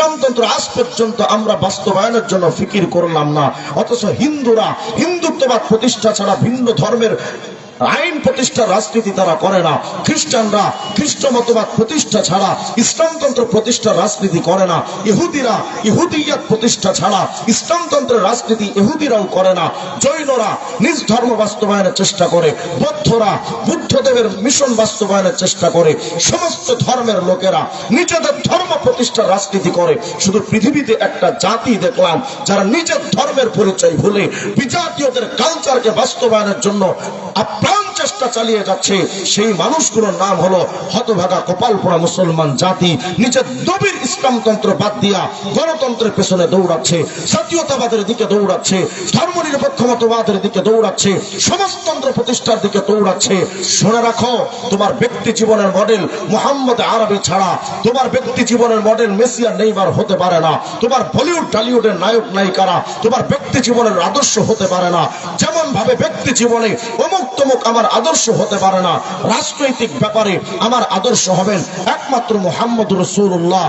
ইসলামতন্ত্র আজ পর্যন্ত আমরা বাস্তবায়নের জন্য ফিকির করলাম না। অথচ হিন্দুরা হিন্দুত্ববাদ প্রতিষ্ঠা ছাড়া ভিন্ন ধর্মের আইন প্রতিষ্ঠার রাজনীতি তারা করে না। খ্রিস্টানরা খ্রিস্ট মতবাদ প্রতিষ্ঠা ছাড়া ইসলামতন্ত্র প্রতিষ্ঠার রাজনীতি করে না। ইহুদিরা ইহুদিয়াত প্রতিষ্ঠা ছাড়া ইসলামতন্ত্রের রাজনীতি ইহুদিরাও করে না। জৈনরা নিজ ধর্ম বাস্তবায়নের চেষ্টা করে, বৌদ্ধরা বুদ্ধদেবের মিশন বাস্তবায়নের চেষ্টা করে। সমস্ত ধর্মের লোকেরা নিজেদের ধর্ম প্রতিষ্ঠার রাজনীতি করে। শুধু পৃথিবীতে একটা জাতি দেখলাম যারা নিজের ধর্মের পরিচয় ভুলে বিজাতীয়দের কালচারকে বাস্তবায়নের জন্য প্রাণ চেষ্টা চালিয়ে যাচ্ছে। সেই মানুষগুলোর নাম হলো হতভাগা কপালপোড়া মুসলমান জাতি। নিজের নবীর ইসলামতন্ত্র বাদ দিয়া গণতন্ত্রের পেছনে দৌড়াচ্ছে, জাতীয়তাবাদের দিকে দৌড়াচ্ছে, ধর্মনিরপেক্ষ মতবাদের দিকে দৌড়াচ্ছে, সমাজতন্ত্র প্রতিষ্ঠার দিকে দৌড়াচ্ছে। শুনে রাখো, তোমার ব্যক্তি জীবনের মডেল মুহাম্মদ আরবি ছাড়া তোমার ব্যক্তি জীবনের মডেল মেসি আর নেইমার হতে পারে না। তোমার বলিউড টলিউডের নায়ক নায়িকারা তোমার ব্যক্তি জীবনের আদর্শ হতে পারে না। যেমন ভাবে ব্যক্তি জীবনে অমুক তমুক আমার আদর্শ হতে পারে না, রাজনৈতিক ব্যাপারে আমার আদর্শ হবেন একমাত্র মুহাম্মদ রাসূলুল্লাহ।